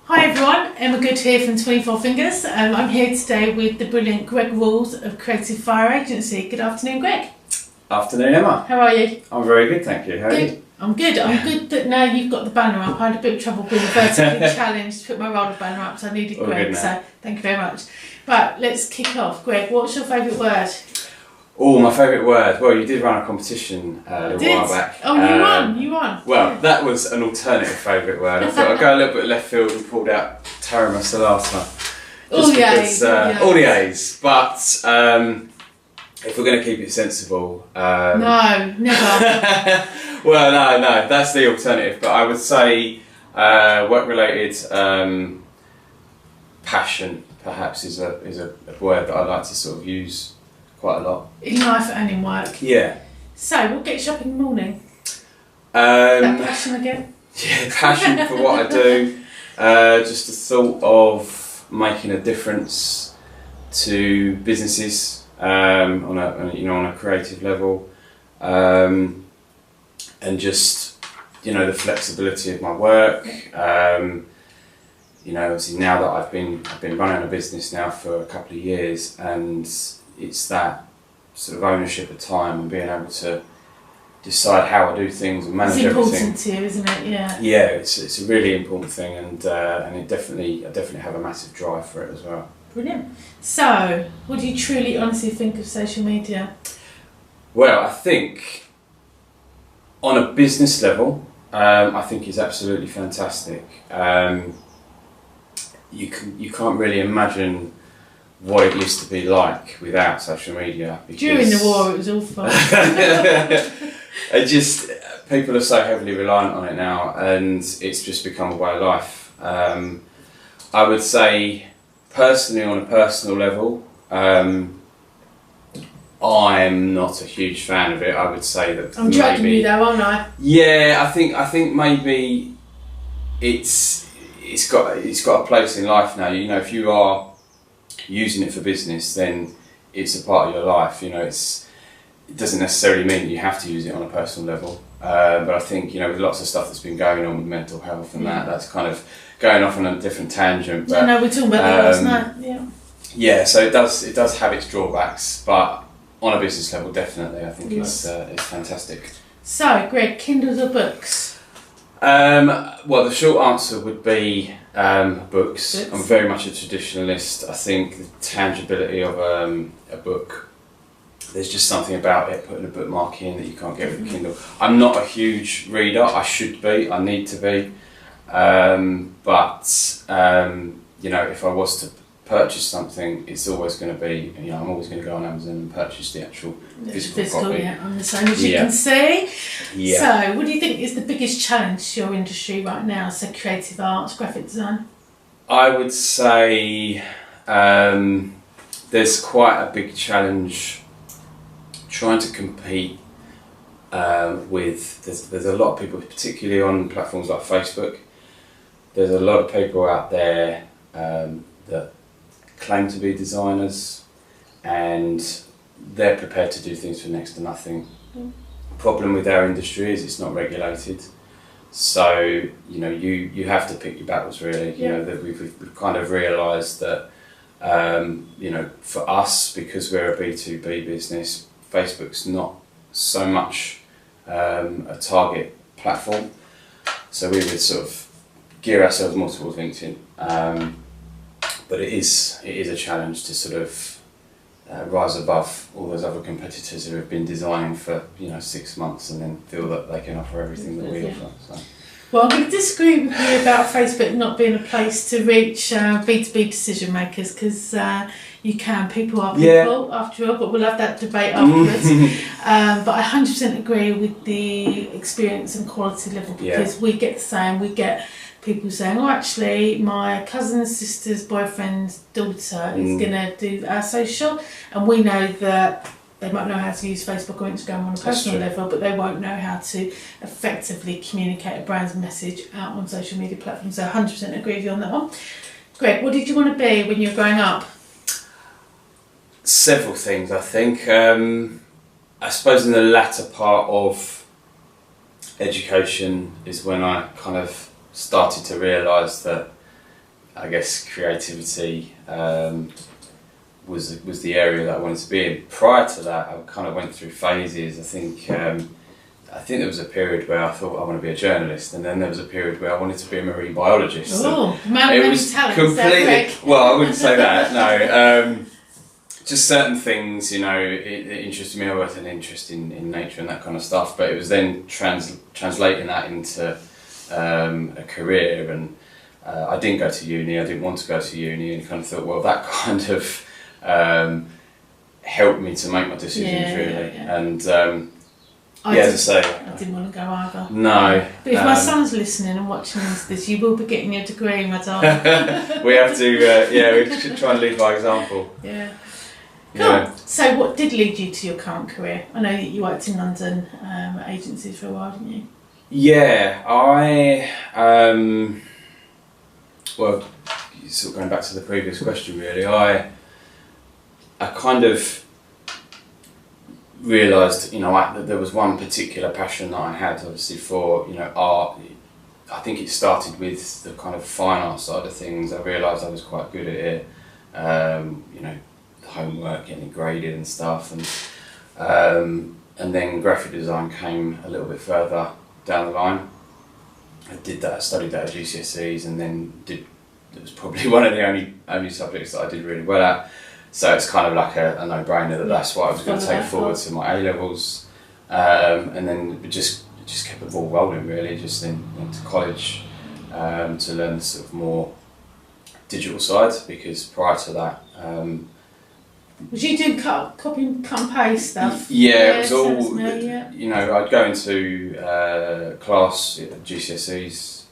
Hi everyone, Emma Goode here from 24 Fingers. I'm here today with the brilliant Greg Walls of Creative Fire Agency. Good afternoon, Greg. Afternoon, Emma. How are you? I'm very good, thank you. How are you? I'm good. I'm good that now you've got the banner up. I had a bit of trouble being vertically challenged to put my roller banner up, so I needed Greg, so thank you very much. Right, let's kick off. Greg, what's your favourite word? Oh, my favourite word. Well, you did run a competition a little while back. Oh, you won. Well, that was an alternative favourite word. I thought I'd go a little bit left field and pulled out Tarama Salata. All the A's. All the A's. But if we're going to keep it sensible... no, never. Well, no, that's the alternative. But I would say work-related passion, perhaps, is a word that I like to sort of use quite a lot. In life and in work. Yeah. So, what gets you up in the morning? That passion again? Yeah, passion for what I do. Just the thought of making a difference to businesses on a creative level, and just the flexibility of my work. Obviously now that I've been running a business now for a couple of years, and it's that sort of ownership of time and being able to decide how I do things and manage everything. It's important to you, isn't it? Yeah. Yeah, it's a really important thing, and I definitely have a massive drive for it as well. Brilliant. So, what do you truly, honestly think of social media? Well, I think on a business level, I think it's absolutely fantastic. You can't really imagine what it used to be like without social media. During the war, it was awful. People are so heavily reliant on it now, and it's just become a way of life. I would say, personally, on a personal level, I'm not a huge fan of it. I would say that I'm dragging you though, aren't I? Yeah, I think maybe it's got a place in life now. If you are using it for business, then it's a part of your life. It doesn't necessarily mean that you have to use it on a personal level. But I think with lots of stuff that's been going on with mental health and that's kind of going off on a different tangent. But, no, we're talking about that last night. Yeah. Yeah, so it does have its drawbacks, but on a business level, definitely, I think it's fantastic. So, Greg, Kindles or books? Well, the short answer would be books. I'm very much a traditionalist. I think the tangibility of a book, there's just something about it, putting a bookmark in that you can't get with a Kindle. I'm not a huge reader. I should be. I need to be. But if I was to purchase something, it's always going to be, I'm always going to go on Amazon and purchase the actual physical copy. Yeah, I'm the same as you can see. Yeah. So, what do you think is the biggest challenge to your industry right now? So, creative arts, graphic design? I would say there's quite a big challenge trying to compete with, there's a lot of people, particularly on platforms like Facebook, there's a lot of people out there that claim to be designers, and they're prepared to do things for next to nothing. Problem with our industry is it's not regulated, so you have to pick your battles really. That we've kind of realised that for us, because we're a B2B business, Facebook's not so much a target platform, so we would sort of gear ourselves more towards LinkedIn. But it is a challenge to sort of rise above all those other competitors who have been designing for 6 months and then feel that they can offer everything that we offer. So. Well, I'm going to disagree with you about Facebook not being a place to reach B2B decision makers, because people are people after all, but we'll have that debate afterwards. But I 100% agree with the experience and quality level, because we get the same. We get people saying, oh, actually, my cousin's sister's boyfriend's daughter is going to do our social, and we know that they might know how to use Facebook or Instagram on a personal level, but they won't know how to effectively communicate a brand's message out on social media platforms. So 100% agree with you on that one. Greg, what did you want to be when you were growing up? Several things, I think. I suppose in the latter part of education is when I kind of started to realise that I guess creativity was the area that I wanted to be in. Prior to that, I kind of went through phases. I think there was a period where I thought I want to be a journalist, and then there was a period where I wanted to be a marine biologist. Oh, it was completely. Well, I wouldn't say that. No, just certain things. You know, it interested me. I was an interest in nature and that kind of stuff. But it was then translating that into a career, and I didn't go to uni. I didn't want to go to uni, and kind of thought, well, that kind of helped me to make my decisions really, and. As I say, I didn't want to go either. No. But if my son's listening and watching this, you will be getting your degree, my darling. We have to, we should try and lead by example. Yeah. Cool. Yeah. So what did lead you to your current career? I know that you worked in London agencies for a while, didn't you? Yeah, I, well, sort of going back to the previous question really, I kind of realised, you know, that there was one particular passion that I had, obviously, for, you know, art. I think it started with the kind of fine art side of things. I realised I was quite good at it, you know, homework, getting it graded and stuff, and then graphic design came a little bit further down the line. I studied that at GCSEs, and then it was probably one of the only subjects that I did really well at. So it's kind of like a no-brainer that that's what I was going to take forward to my A-levels, and then it just kept the ball rolling really. Just into college to learn the sort of more digital side, because prior to that, was you doing copy and paste stuff? Yeah, it was all. You know, I'd go into class at GCSEs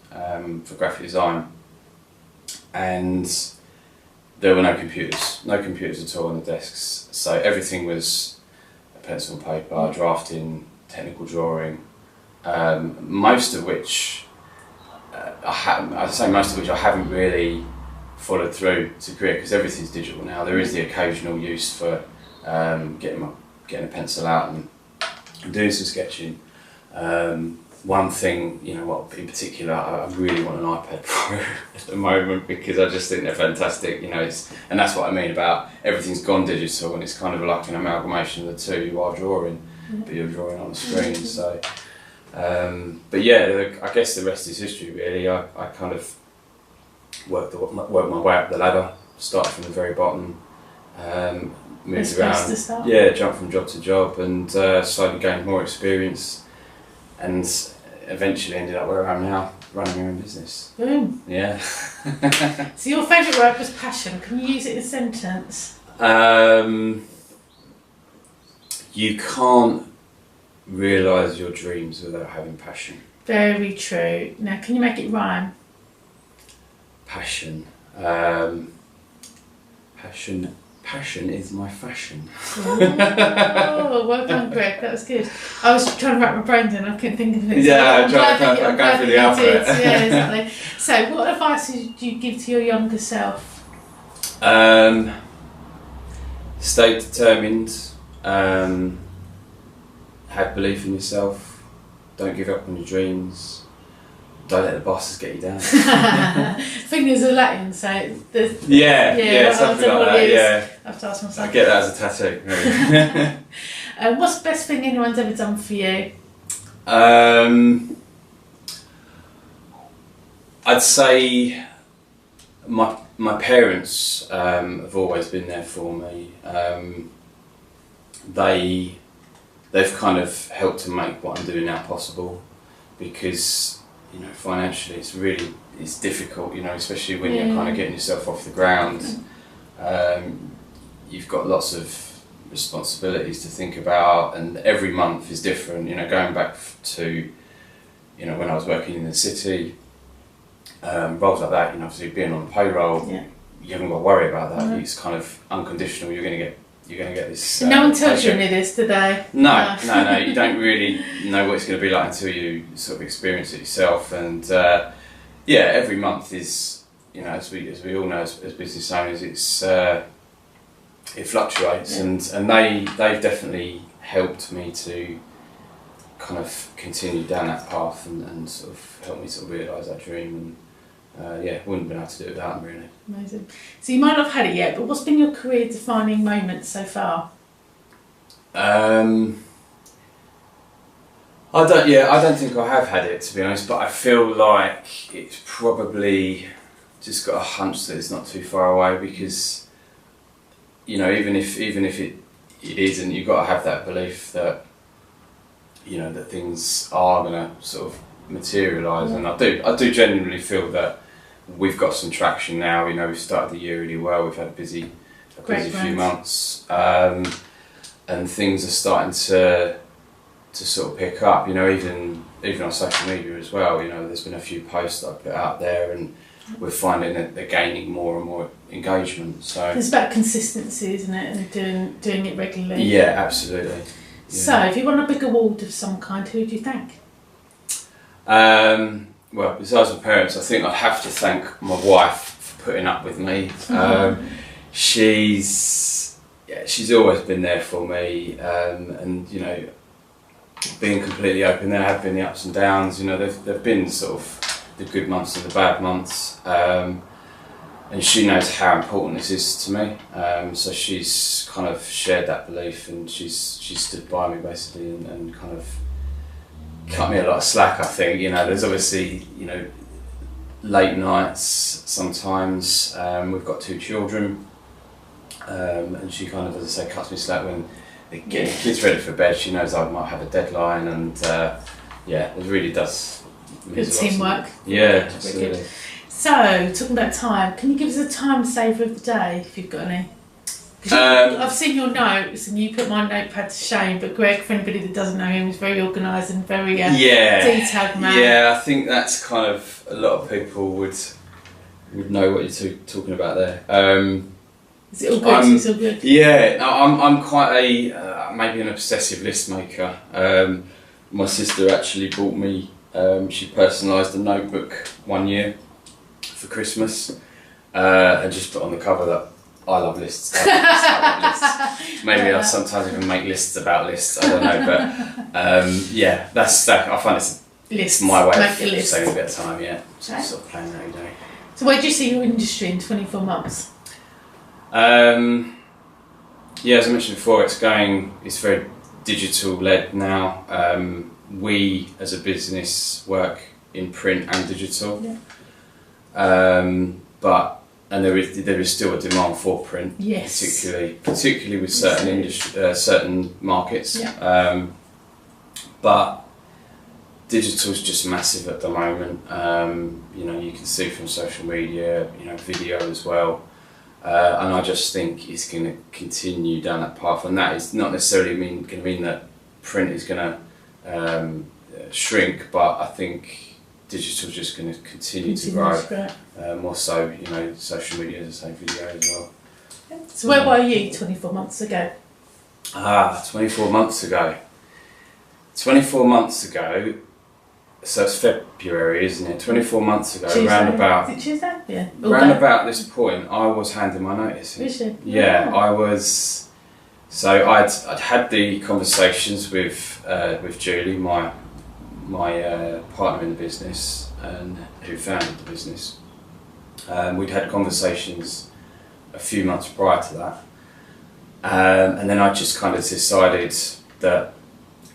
for graphic design, and there were no computers at all on the desks. So everything was a pencil and paper, drafting, technical drawing, most of which I haven't really followed through to career, because everything's digital now. There is the occasional use for getting a pencil out and doing some sketching. One thing, you know, what in particular, I really want an iPad Pro at the moment, because I just think they're fantastic. You know, and that's what I mean about everything's gone digital, and it's kind of like an amalgamation of the two. You are drawing, but you're drawing on a screen. So, but yeah, I guess the rest is history. Really, I kind of worked my way up the ladder. Started from the very bottom, moved around. Yeah, jumped from job to job, and slowly gained more experience, and eventually ended up where I am now, running my own business. Boom. Yeah. So your favourite word was passion. Can you use it in a sentence? You can't realise your dreams without having passion. Very true. Now, can you make it rhyme? Passion. Passion is my fashion. Oh, well done, Greg. That was good. I was trying to wrap my brain down. I couldn't think of it. Yeah, I'm trying to go through the alphabet. Yeah, exactly. So, what advice would you give to your younger self? Stay determined. Have belief in yourself. Don't give up on your dreams. Don't let the bosses get you down. Fingers are Latin, so yeah, something like that. Yeah, I have to ask myself. I get that as a tattoo. What's the best thing anyone's ever done for you? I'd say my parents have always been there for me. They've kind of helped to make what I'm doing now possible, because, you know, financially it's difficult, you know, especially when you're kind of getting yourself off the ground. You've got lots of responsibilities to think about, and every month is different. You know, going back to, you know, when I was working in the city, roles like that, you know, obviously being on the payroll, you haven't got to worry about that. It's kind of unconditional. You're going to get this. No one tells you any of this, do they? No. You don't really know what it's going to be like until you sort of experience it yourself. And every month is, you know, as we all know as business owners, it fluctuates, and they've definitely helped me to kind of continue down that path, and sort of help me to realise that dream, yeah, wouldn't have been able to do it without them, really. Amazing. So you might not have had it yet, but what's been your career-defining moment so far? I don't think I have had it, to be honest, but I feel like it's probably just got a hunch that it's not too far away, because, you know, even if it isn't, you've got to have that belief that, you know, that things are going to sort of materialise. And I do genuinely feel that we've got some traction now. You know, we've started the year really well. We've had a busy few months, and things are starting to sort of pick up. You know, even on social media as well. You know, there's been a few posts that I put out there, and we're finding that they're gaining more and more engagement. So it's about consistency, isn't it, and doing it regularly. Yeah, absolutely. Yeah. So, if you won a big award of some kind, who would you thank? Well, besides my parents, I think I'd have to thank my wife for putting up with me. She's always been there for me, and you know, being completely open, there have been the ups and downs. You know, there've been sort of the good months and the bad months, and she knows how important this is to me. So she's kind of shared that belief, and she's stood by me basically, and kind of cut me a lot of slack. I think, you know, there's obviously, you know, late nights sometimes. We've got 2 children, and she kind of, as I say, cuts me slack when getting the kids ready for bed. She knows I might have a deadline, and yeah, it really does. Good teamwork. Yeah, absolutely. So, talking about time, can you give us a time saver of the day if you've got any? I've seen your notes, and you put my notepad to shame, but Greg, for anybody that doesn't know him, is very organised and very detailed man. Yeah, I think that's kind of, a lot of people would know what you're talking about there. Is it all good? It's all good? Yeah, I'm quite maybe an obsessive list maker. My sister actually bought me, she personalised a notebook one year for Christmas, and just put on the cover that I love lists. I love lists. Maybe I'll sometimes even make lists about lists. I don't know, but yeah, that's that. I find it's my way of saving a bit of time. Yeah, okay. Sort of playing that every day. So, where do you see your industry in 24 months? Yeah, as I mentioned before, it's very digital led now. We as a business work in print and digital, and there is still a demand for print, yes, particularly with certain markets. But digital is just massive at the moment. You know, you can see from social media, you know, video as well. And I just think it's going to continue down that path, and that is not necessarily going to mean that print is going to shrink, but I think digital is just going to continue to grow. More so, you know, social media, as I say, video as well. So where were you 24 months ago? 24 months ago. 24 months ago. So it's February, isn't it? 24 months ago, Tuesday. round about. Is it Tuesday? Yeah. Round about this point, I was handing my notice in. Is she? Yeah, I was. So I'd had the conversations with Julie, my partner in the business, and who founded the business. We'd had conversations a few months prior to that, and then I just kind of decided that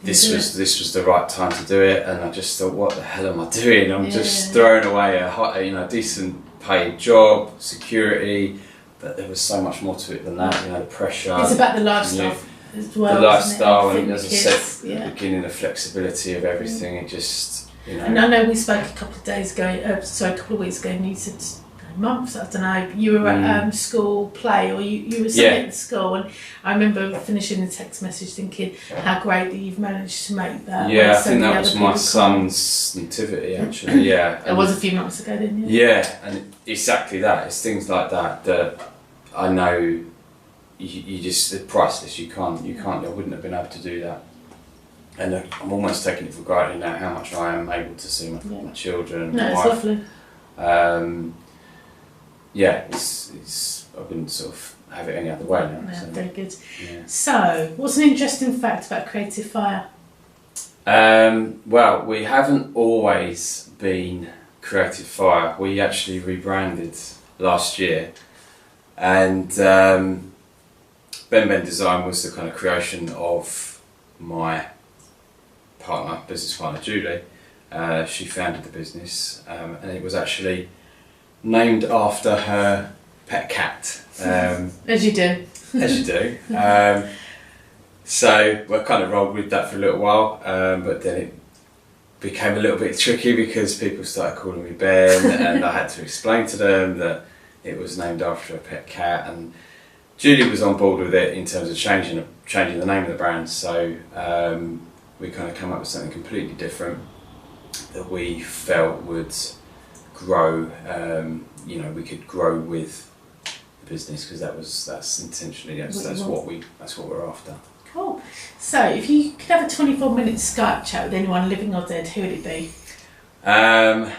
this was the right time to do it, and I just thought, what the hell am I doing? I'm just throwing away a decent paid job, security, but there was so much more to it than that. You know, the pressure. It's about the lifestyle as well. The lifestyle, and as I said at the beginning, the flexibility of everything. It just, you know. And I know we spoke a couple of weeks ago, and you said months, I don't know, you were at school play, or you were something at school, and I remember finishing the text message thinking how great that you've managed to make that. Yeah, I think that was my son's nativity actually, yeah. It was a few months ago, didn't it? Yeah, and exactly that. It's things like that I know you just, they're priceless. You can't, I wouldn't have been able to do that. And I'm almost taking it for granted now how much I am able to see my children. No, my it's wife. Lovely. Yeah, it's I wouldn't sort of have it any other way now. Yeah, so. very good. Yeah. So, what's an interesting fact about Creative Fire? Well, we haven't always been Creative Fire, we actually rebranded last year, and Ben Design was the kind of creation of my business partner Julie. She founded the business, and it was actually named after her pet cat. As you do. As you do. So we kind of rolled with that for a little while, but then it became a little bit tricky because people started calling me Ben, and I had to explain to them that it was named after a pet cat, and Julie was on board with it in terms of changing the name of the brand. So we kind of come up with something completely different that we felt would grow. We could grow with the business, because that's intentionally that's what we're after. Cool. So, if you could have a 24-minute Skype chat with anyone living or dead, who would it be? I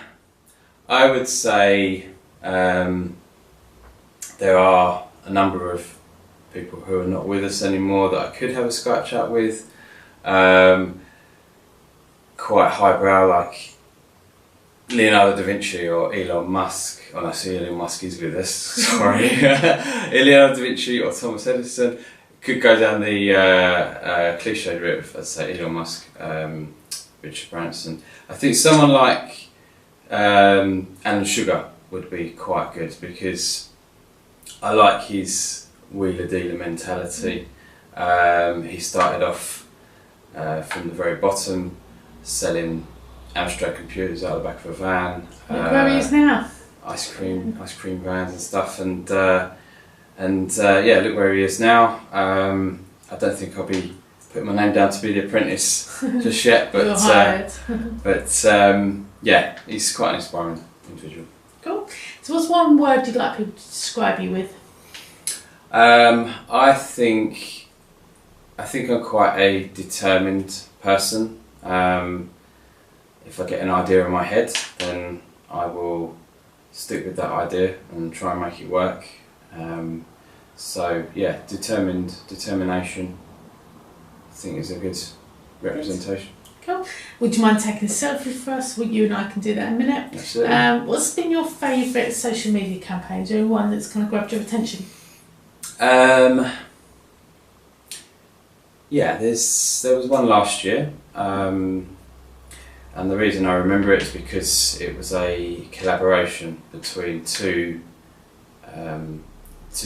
would say there are a number of people who are not with us anymore that I could have a Skype chat with. Quite highbrow, like Leonardo da Vinci or Elon Musk. Oh, I see Elon Musk is with us. Sorry, Leonardo da Vinci or Thomas Edison. Could go down the cliche route, I'd say Elon Musk, Richard Branson. I think someone like Alan Sugar would be quite good, because I like his wheeler dealer mentality. He started off from the very bottom, selling Amstrad computers out of the back of a van. Where he is now? Ice cream vans and stuff, and look where he is now. I don't think I'll be putting my name down to be the apprentice just yet, but he's quite an inspiring individual. Cool. So, what's one word you'd like people to describe you with? I think I'm quite a determined person. If I get an idea in my head, then I will stick with that idea and try and make it work. Determination, I think, is a good representation. Cool. Would you mind taking a selfie for us? Well, you and I can do that in a minute. Absolutely. What's been your favourite social media campaign? Is there one that's kind of grabbed your attention? There was one last year, and the reason I remember it is because it was a collaboration between two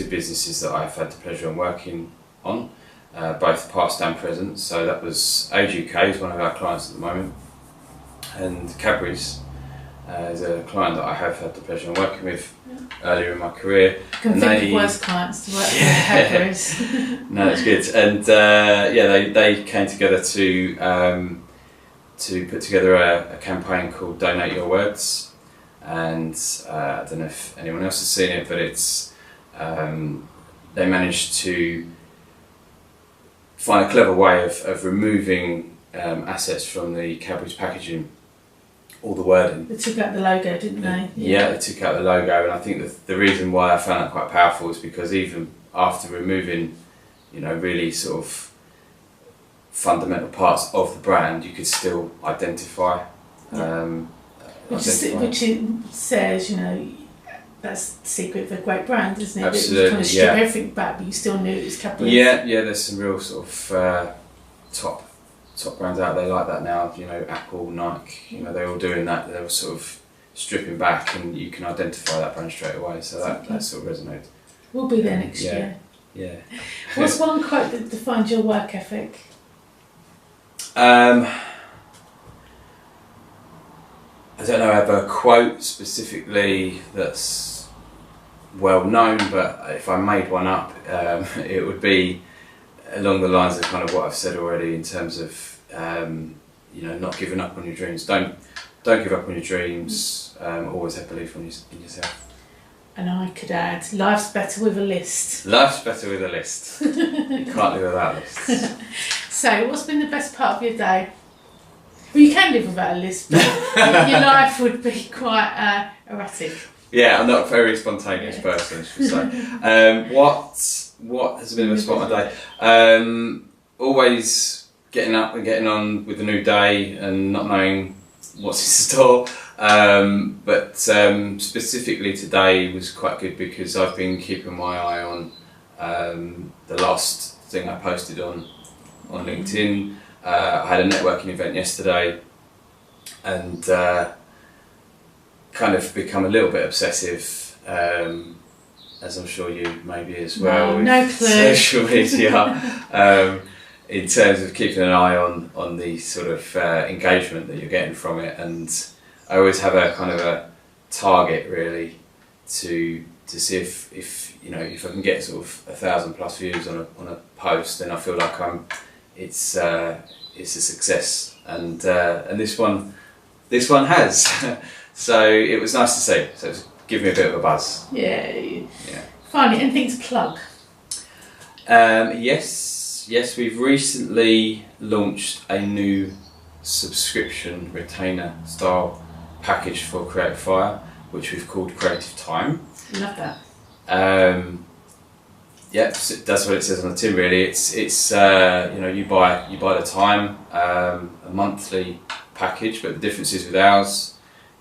businesses that I've had the pleasure of working on, both past and present. So that was Age UK, is one of our clients at the moment, and Cadbury's is a client that I have had the pleasure of working with earlier in my career. I can think of worse clients to work with Cadbury's. No, it's good. And they came together to put together a campaign called Donate Your Words, and I don't know if anyone else has seen it, but it's they managed to find a clever way of removing assets from the Cadbury's packaging, all the wording. They took out the logo, didn't they? Yeah, they took out the logo, and I think the reason why I found that quite powerful is because even after removing, really sort of fundamental parts of the brand, you could still identify. Which says, that's the secret of a great brand, isn't it? Absolutely, you kind of strip everything back, but you still knew it was Cadbury's. Yeah, there's some real sort of top brands out there like that now. Apple, Nike, they're all doing that. They're all sort of stripping back, and you can identify that brand straight away. So that sort of resonates. We'll be there next year. Yeah. What's one quote that defines your work ethic? I don't know, I have a quote specifically that's well known, but if I made one up, it would be along the lines of kind of what I've said already in terms of not giving up on your dreams. Don't give up on your dreams. Always have belief in yourself. And I could add, life's better with a list. Life's better with a list. You can't live without lists. So, what's been the best part of your day? Well, you can live without a list, but your life would be quite erratic. Yeah, I'm not a very spontaneous person, I should say. What has been the best part of my day? Always getting up and getting on with the new day and not knowing what's in store. But specifically today was quite good because I've been keeping my eye on the last thing I posted on LinkedIn. I had a networking event yesterday and kind of become a little bit obsessive, as I'm sure you maybe as well, no with clue. social media, in terms of keeping an eye on the sort of engagement that you're getting from it. And I always have a kind of a target really to see if you know, if I can get sort of 1,000+ views on a post, then I feel like it's a success. And this one has. So it was nice to see. So it's given me a bit of a buzz. Yeah. Finally, anything to plug? Yes, we've recently launched a new subscription retainer style package for Creative Fire, which we've called Creative Time. Love that. That's what it says on the tin. Really, it's you know, you buy the time, a monthly package, but the difference is with ours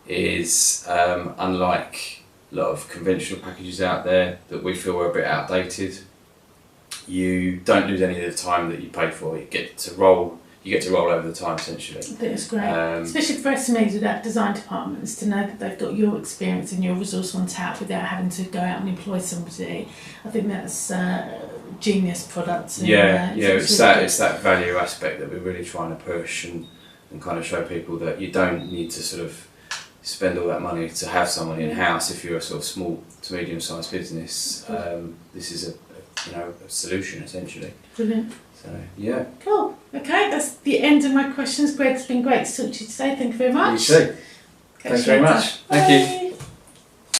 is unlike a lot of conventional packages out there that we feel are a bit outdated. You don't lose any of the time that you pay for. You get to roll over the time essentially. I think it's great, especially for SMEs without design departments, to know that they've got your experience and your resource on tap without having to go out and employ somebody. I think that's a genius product. And, it's that value aspect that we're really trying to push and kind of show people that you don't need to sort of spend all that money to have someone in house if you're a sort of small to medium sized business. This is a solution essentially. Brilliant. So yeah. Cool. Okay, that's the end of my questions. Greg, it's been great to talk to you today. Thank you very much. You too. Thanks very much. Thank you.